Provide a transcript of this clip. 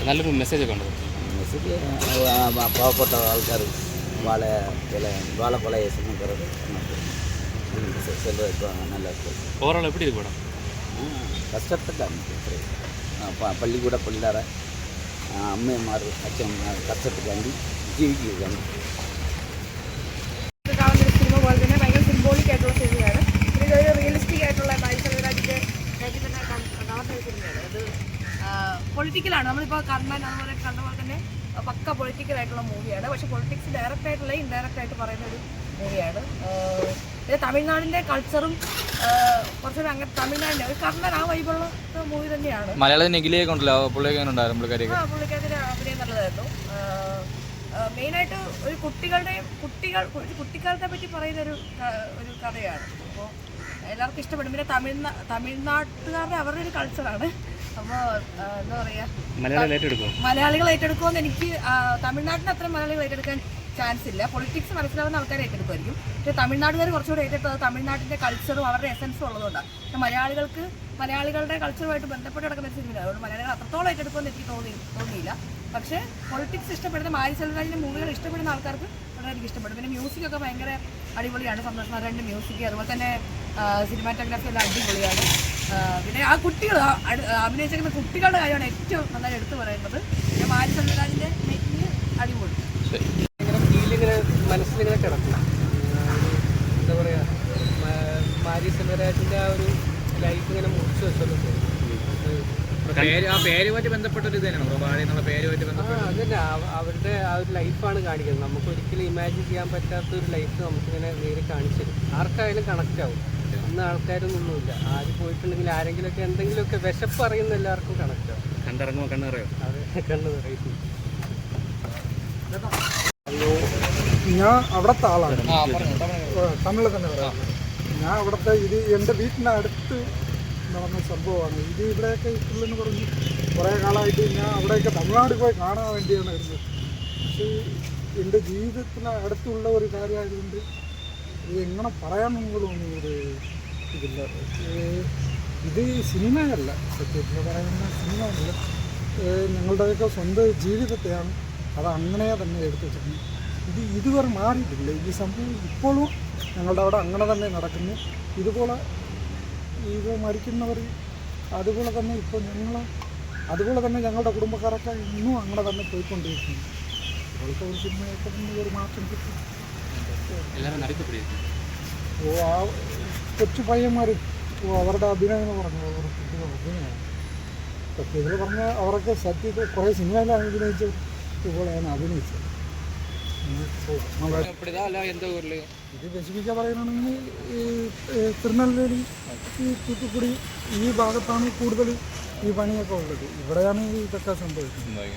നല്ലൊരു മെസ്സേജ് ഒക്കെ ഉണ്ട്. മെസ്സേജ് പാവപ്പെട്ട ആൾക്കാർ വാഴക്കൊല ചെയ്യുന്നവർക്ക് നല്ല ഓവറോൾ எப்படி இருக்கு படம்? கஷ்டப்பட்டாங்க பள்ளிக்கூட பிள்ளார അമ്മമാർ അച്ഛന്മാർ കഷ്ടപ്പെട്ടാണ്ടി ജീവിക്കുകയാണ്. കാണുന്ന ഒരു സിനിമ പോലെ തന്നെ ഭയങ്കര സിംബോളിക് ആയിട്ടുള്ള സിനിമയാണ്. ഇതൊരു റിയലിസ്റ്റിക് ആയിട്ടുള്ള നായികരാജിൻ്റെ തന്നെ കാണാത്ത ഒരു സിനിമയാണ്. അത് പൊളിറ്റിക്കലാണ്. നമ്മളിപ്പോൾ കർണൻ അതുപോലെ കണ്ട പോലെ തന്നെ പക്ക പൊളിറ്റിക്കലായിട്ടുള്ള മൂവിയാണ്. പക്ഷേ പൊളിറ്റിക്സ് ഡയറക്റ്റ് ആയിട്ടുള്ള ഇൻഡയറക്റ്റ് ആയിട്ട് പറയുന്ന ഒരു മൂവിയാണ്. ഇത് തമിഴ്നാടിൻ്റെ കൾച്ചറും കുറച്ചൊരു അങ്ങനെ തമിഴ്നാടിൻ്റെ ഒരു കർണൻ ആ വൈബുള്ള മൂവി തന്നെയാണ്. മലയാളത്തിൽ നെഗിലേക്ക് ഉണ്ടല്ലോ, പുള്ളിക്കാരത്തിൻ്റെ അഭിനയം നല്ലതായിരുന്നു. മെയിനായിട്ട് ഒരു കുട്ടിക്കാലത്തെ പറ്റി പറയുന്ന ഒരു കഥയാണ്. അപ്പോൾ എല്ലാവർക്കും ഇഷ്ടപ്പെടും. പിന്നെ തമിഴ്നാട്ടുകാരുടെ അവരുടെ ഒരു കൾച്ചറാണ്. അപ്പോൾ എന്താ പറയുക, മലയാളികൾ ഏറ്റെടുക്കുമെന്ന് എനിക്ക് തമിഴ്നാട്ടിന് അത്ര മലയാളികൾ ഏറ്റെടുക്കാൻ ചാൻസ് ഇല്ല. പൊളിറ്റിക്സ് മനസ്സിലാവുന്ന ആൾക്കാർ ഏറ്റെടുക്കുമായിരിക്കും. പക്ഷേ തമിഴ്നാട്ടുകാർ കുറച്ചുകൂടി ഏറ്റെടുത്തത് തമിഴ്നാട്ടിൻ്റെ കൾച്ചറും അവരുടെ എസൻസും ഉള്ളതുകൊണ്ടാണ്. പക്ഷേ മലയാളികളുടെ കൾച്ചറുമായിട്ട് ബന്ധപ്പെട്ട് കിടക്കുന്ന ഒരു സിനിമയാണ്. അതുകൊണ്ട് മലയാളികൾ അത്രത്തോളം ഏറ്റെടുക്കുമെന്ന് എനിക്ക് തോന്നിയില്ല. പക്ഷേ പൊളിറ്റിക്സ് ഇഷ്ടപ്പെടുന്ന മാരി സെൽവരാജിൻ്റെ മൂവികൾ ഇഷ്ടപ്പെടുന്ന ആൾക്കാർക്ക് വളരെ എനിക്ക് ഇഷ്ടപ്പെടും. പിന്നെ മ്യൂസിക്കൊക്കെ ഭയങ്കര അടിപൊളിയാണ്. സന്തോഷ് നാരായണൻ്റെ മ്യൂസിക്, അതുപോലെ തന്നെ സിനിമാറ്റോഗ്രാഫി എല്ലാം അടിപൊളിയാണ്. പിന്നെ ആ കുട്ടികൾ അഭിനയിച്ചിരിക്കുന്ന കുട്ടികളുടെ കാര്യമാണ് ഏറ്റവും നന്നായി എടുത്തു പറയുന്നത്. പിന്നെ മാരി സെൽവരാജിൻ്റെ മേക്കിങ് അടിപൊളി. മനസ്സിലിങ്ങനെ കിടക്കും. എന്താ പറയുക, മാരി സെൽവരാജിൻ്റെ ആ ഒരു ലൈഫ് ഇങ്ങനെ മുറിച്ച് വെച്ചല്ലോ. ആ പേരുമായിട്ട് ബന്ധപ്പെട്ടൊരു ഇതന്നെയാണോ പേരുമായിട്ട് ബന്ധപ്പെട്ട? അതല്ല, അവരുടെ ആ ഒരു ലൈഫാണ് കാണിക്കുന്നത്. നമുക്ക് ഒരിക്കലും ഇമാജിൻ ചെയ്യാൻ പറ്റാത്ത ഒരു ലൈഫ് നമുക്കിങ്ങനെ നേരെ കാണിച്ചു തരും. ആർക്കായാലും കണക്റ്റ് ആവും. അന്ന് ആൾക്കാരൊന്നുമില്ല. ആര് പോയിട്ടുണ്ടെങ്കിൽ ആരെങ്കിലുമൊക്കെ എന്തെങ്കിലുമൊക്കെ വിശപ്പ് അറിയുന്ന എല്ലാവർക്കും കണക്റ്റ് ആവും. കണ്ടിറങ്ങുമോ? കണ്ണ് നിറയോ? അതെ, കണ്ണ് നിറയും. ഞാൻ അവിടുത്തെ ആളാണ്, തമിഴ് തന്നെ പറയാം. ഞാൻ അവിടുത്തെ ഇത് എൻ്റെ വീട്ടിനടുത്ത് നടന്ന സംഭവമാണ് ഇത്. ഇവിടെയൊക്കെ ഇല്ലെന്ന് പറഞ്ഞ് കുറേ കാലമായിട്ട് ഞാൻ അവിടെയൊക്കെ തമിഴ്നാട് പോയി കാണാൻ വേണ്ടിയാണ് വരുന്നത്. പക്ഷേ എൻ്റെ ജീവിതത്തിന് അടുത്തുള്ള ഒരു കാര്യമായതുകൊണ്ട് ഇത് എങ്ങനെ പറയാമെന്നുള്ളതൊന്നും ഒരു ഇതില്ല. ഇത് സിനിമയല്ല, സത്യത്തിൽ പറയുന്ന സിനിമയല്ല, ഞങ്ങളുടെയൊക്കെ സ്വന്തം ജീവിതത്തെയാണ് അത് അങ്ങനെ തന്നെ എടുത്തു വെച്ചിരുന്നത്. ഇത് ഇതുവരെ മാറിയിട്ടില്ല. ഈ സംഭവം ഇപ്പോഴും ഞങ്ങളുടെ അവിടെ അങ്ങനെ തന്നെ നടക്കുന്നു. ഇതുപോലെ ഇത് മരിക്കുന്നവർ അതുപോലെ തന്നെ ഇപ്പോൾ അതുപോലെ തന്നെ ഞങ്ങളുടെ കുടുംബക്കാരൊക്കെ ഇന്നും അങ്ങനെ തന്നെ പോയിക്കൊണ്ടിരിക്കുന്നു. ഇപ്പോഴത്തെ ഒരു സിനിമയൊക്കെ ഒരു മാറ്റം കിട്ടും. ആ കൊച്ചു പയ്യന്മാർ അവരുടെ അഭിനയം എന്ന് പറഞ്ഞു, അഭിനയമാണ് സത്യത്തിൽ പറഞ്ഞാൽ അവരൊക്കെ സത്യത്തിൽ കുറേ സിനിമയിലാണ് അഭിനയിച്ച് ഇതുപോലെയാണ് അഭിനയിച്ചത്. ഇത് സ്പെസിഫിക്കാ പറയുകയാണെങ്കിൽ ഈ തിരുനെൽവേലി, ഈ തൂത്തുക്കുടി ഈ ഭാഗത്താണ് കൂടുതൽ ഈ പണിയൊക്കെ ഉള്ളത്. ഇവിടെയാണ് ഇതൊക്കെ സംഭവിക്കുന്നത്.